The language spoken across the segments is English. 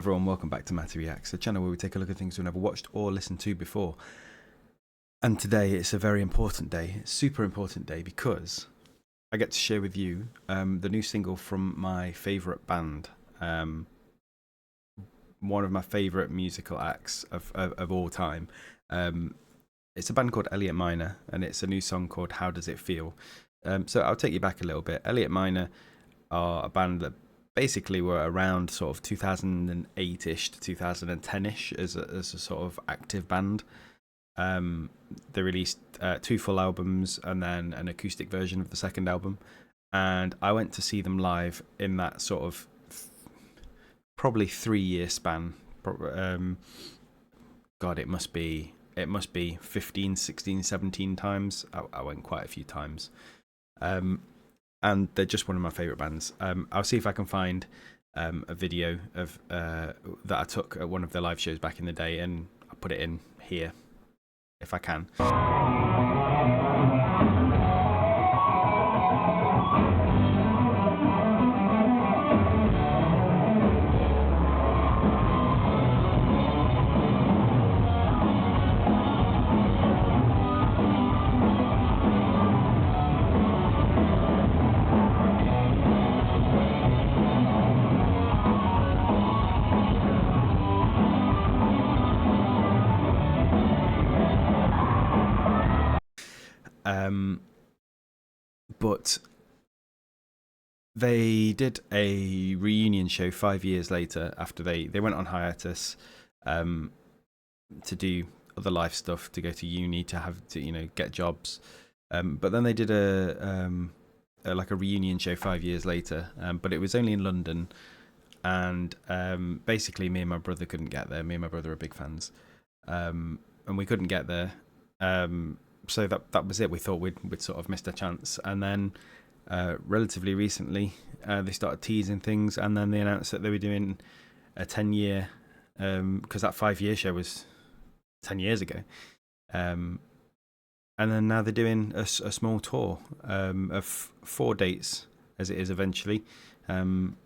Everyone, welcome back to Matty Reacts, the channel where we take a look at things we've never watched or listened to before. And today it's a very important day, it's a super important day, because I get to share with you the new single from my favourite band, one of my favourite musical acts of all time. It's a band called Elliot Minor, and it's a new song called How Does It Feel? So I'll take you back a little bit. Elliot Minor are a band that basically were around sort of 2008-ish to 2010-ish as a sort of active band. They released 2 full albums and then an acoustic version of the second album, and I went to see them live in that sort of probably 3-year span. God, it must be 15, 16, 17 times. I went quite a few times. And they're just one of my favourite bands. I'll see if I can find a video of that I took at one of their live shows back in the day, and I'll put it in here if I can. But they did a reunion show 5 years later after they went on hiatus to do other life stuff, to go to uni, to have to get jobs. But then they did a reunion show 5 years later, but it was only in London, and basically me and my brother couldn't get there. Me and my brother are big fans, and we couldn't get there. So that was it. We thought we'd sort of missed a chance, and then relatively recently they started teasing things, and then they announced that they were doing a 10-year, because that 5-year show was 10 years ago, and then now they're doing a small tour of 4 dates, as it is eventually, and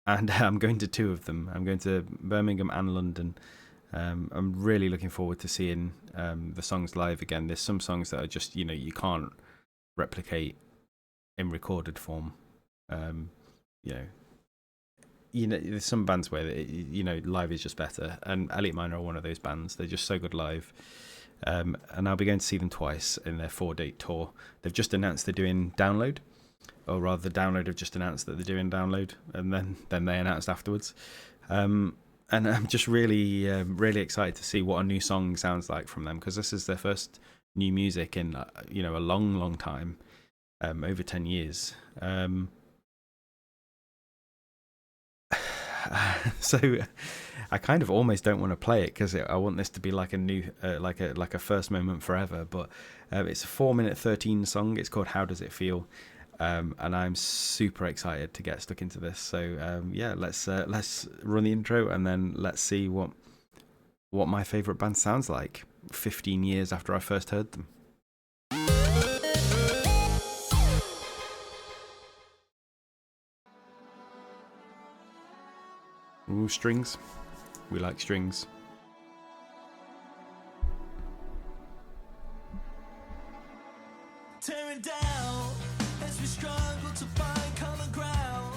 I'm going to 2 of them. I'm going to Birmingham and London. I'm really looking forward to seeing the songs live again. There's some songs that are just, you can't replicate in recorded form. There's some bands where, live is just better. And Elliot Minor are one of those bands. They're just so good live. And I'll be going to see them twice in their 4-date tour. They've just announced they're doing Download. Or rather, Download have just announced that they're doing Download. And then they announced afterwards. And I'm just really excited to see what a new song sounds like from them, because this is their first new music in a long time, over 10 years. So I kind of almost don't want to play it, because I want this to be like a new like a first moment forever. But it's a 4-minute 13 song. It's called How Does It Feel? And I'm super excited to get stuck into this. So yeah, let's run the intro, and then let's see what my favourite band sounds like 15 years after I first heard them. Ooh, strings. We like strings. Tearing down as we struggle to find common ground.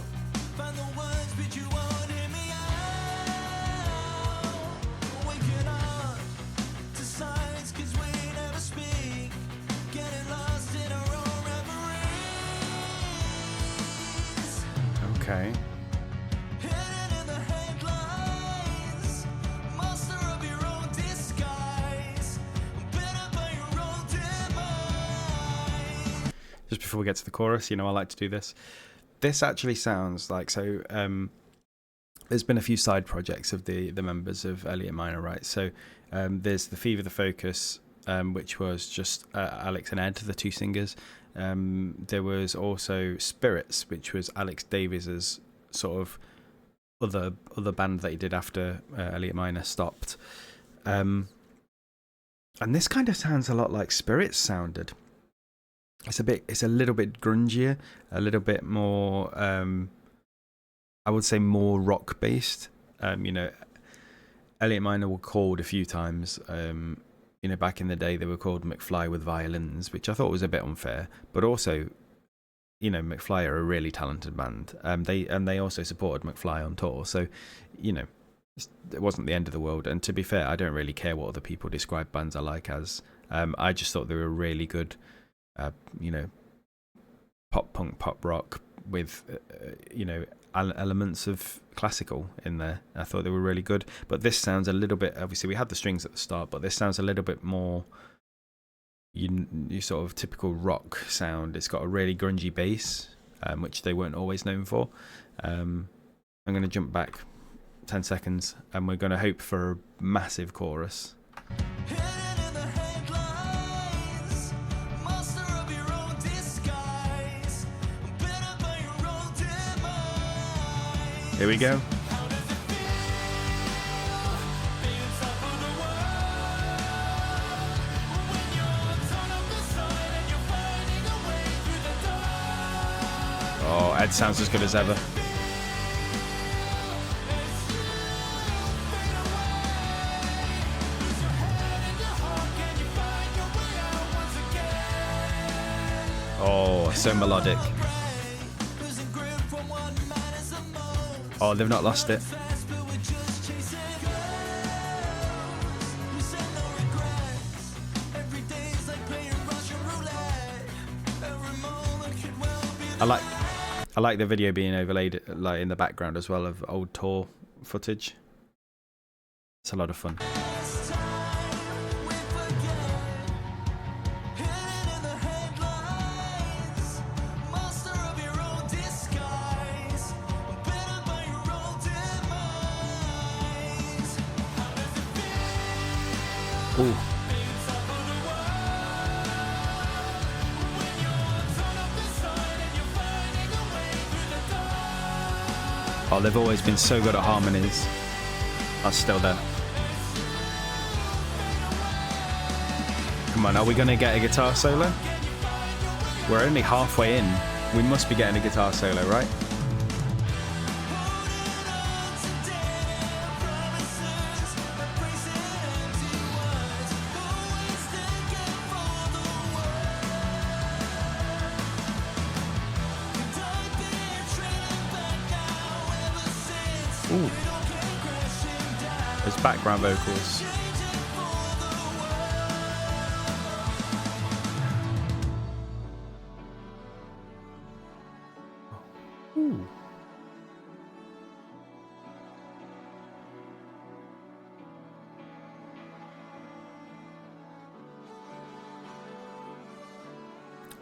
Find the words, but you won't hear me out. Waking up to silence, cause we never speak. Getting lost in our own reveries. Okay. Hidden in the headlines. Master of your own disguise. Better by your own demise. Just before we get to the chorus, I like to do this. This actually sounds like, so there's been a few side projects of the members of Elliot Minor, right? So there's the Fever the Focus, which was just Alex and Ed, the 2 singers. There was also Spirits, which was Alex Davies's sort of other band that he did after Elliot Minor stopped. And this kind of sounds a lot like Spirits sounded. It's a little bit grungier, a little bit more, I would say more rock based. Elliot Minor were called a few times. Back in the day, they were called McFly with violins, which I thought was a bit unfair. But also, McFly are a really talented band. They also supported McFly on tour, so it wasn't the end of the world. And to be fair, I don't really care what other people describe bands I like as. I just thought they were really good, pop punk, pop rock with, elements of classical in there. I thought they were really good. But this sounds a little bit, obviously we had the strings at the start, but this sounds a little bit more you sort of typical rock sound. It's got a really grungy bass, which they weren't always known for. I'm going to jump back 10 seconds and we're going to hope for a massive chorus. Hidden in the headlines, master of your own disguise, bitter by your own demise. Here we go. How does it feel being top of the world when you're torn up the side and you're finding a way through the dark? Oh, Ed sounds as good as ever. Oh, so melodic. Oh, they've not lost it. I like the video being overlaid like in the background as well of old tour footage. It's a lot of fun. Ooh. Oh, they've always been so good at harmonies. That's still there. Come on, are we going to get a guitar solo? We're only halfway in. We must be getting a guitar solo, right? Ooh. There's background vocals. Ooh.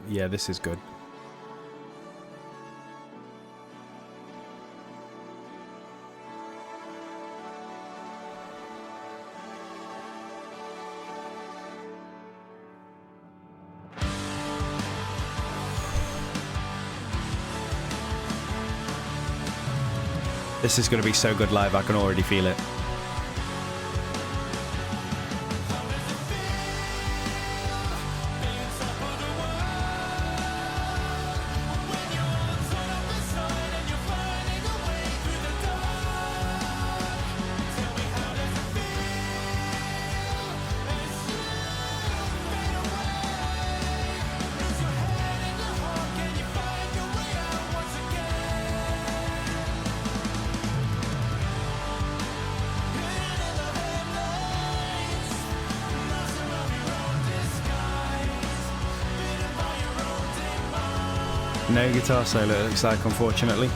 Yeah, this is good. This is going to be so good live, I can already feel it. No guitar solo, it looks like, unfortunately.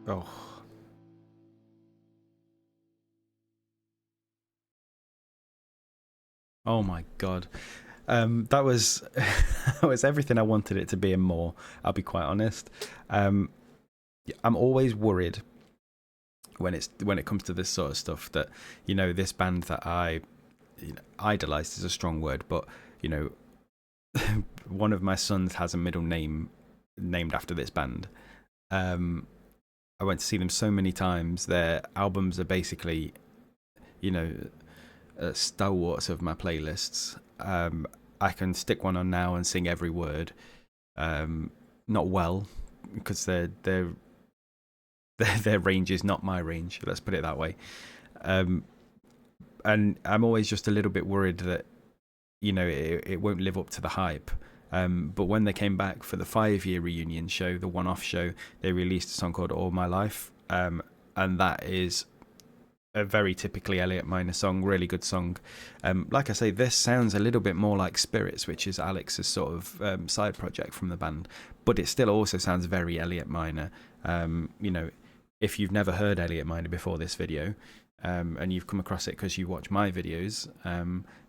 Oh. Oh my god. That was that was everything I wanted it to be and more, I'll be quite honest. I'm always worried when it comes to this sort of stuff that, this band that I idolized is a strong word, but one of my sons has a middle name named after this band. I went to see them so many times. Their albums are basically, you know, stalwarts of my playlists. I can stick one on now and sing every word. Not well, because their their range is not my range. Let's put it that way. And I'm always just a little bit worried that, you know, it won't live up to the hype. But when they came back for the 5-year reunion show, the one-off show, they released a song called All My Life. And that is a very typically Elliot Minor song, really good song. Like I say, this sounds a little bit more like Spirits, which is Alex's sort of side project from the band, but it still also sounds very Elliot Minor. You know, if you've never heard Elliot Minor before this video, and you've come across it because you watch my videos,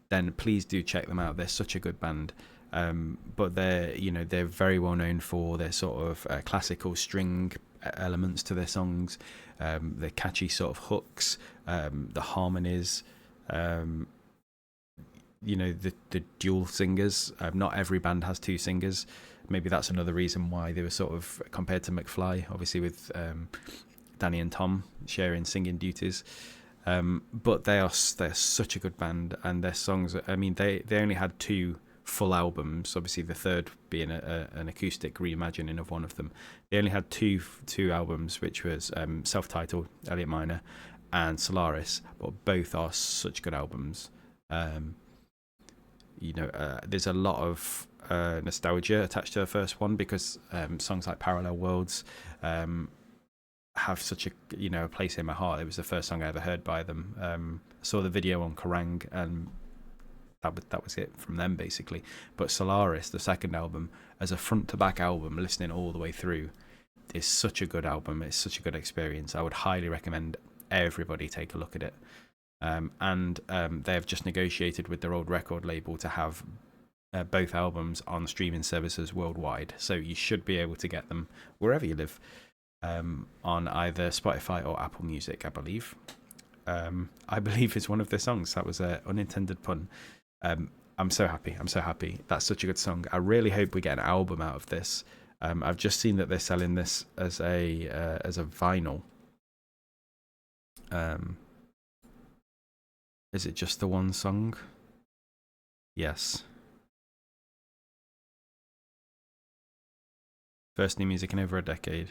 then please do check them out. They're such a good band. But they're very well known for their sort of classical string elements to their songs, the catchy sort of hooks, the harmonies, the dual singers. Not every band has two singers. Maybe that's another reason why they were sort of compared to McFly, obviously with Danny and Tom sharing singing duties. But they're such a good band, and their songs, I mean, they only had 2 full albums, obviously the third being an acoustic reimagining of one of them. They only had two albums, which was self-titled Elliot Minor and Solaris, but both are such good albums. There's a lot of nostalgia attached to the first one, because songs like Parallel Worlds have such a place in my heart. It was the first song I ever heard by them. I saw the video on Kerrang, and that was it from them, basically. But Solaris, the second album, as a front to back album, listening all the way through, is such a good album. It's such a good experience. I would highly recommend everybody take a look at it. And they have just negotiated with their old record label to have both albums on streaming services worldwide, so you should be able to get them wherever you live, on either Spotify or Apple Music, I believe. I believe it's one of their songs. That was an unintended pun. I'm so happy. That's such a good song. I really hope we get an album out of this. I've just seen that they're selling this as a vinyl. Is it just the one song? Yes. First new music in over a decade.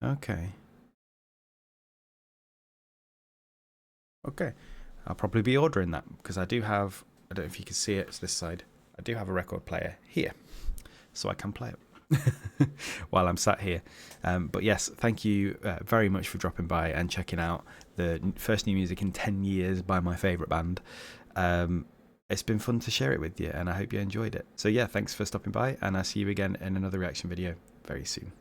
Okay. I'll probably be ordering that, because I do have, I don't know if you can see it, it's this side. I do have a record player here, so I can play it while I'm sat here. But yes, thank you very much for dropping by and checking out the first new music in 10 years by my favourite band. It's been fun to share it with you, and I hope you enjoyed it. So yeah, thanks for stopping by, and I'll see you again in another reaction video very soon.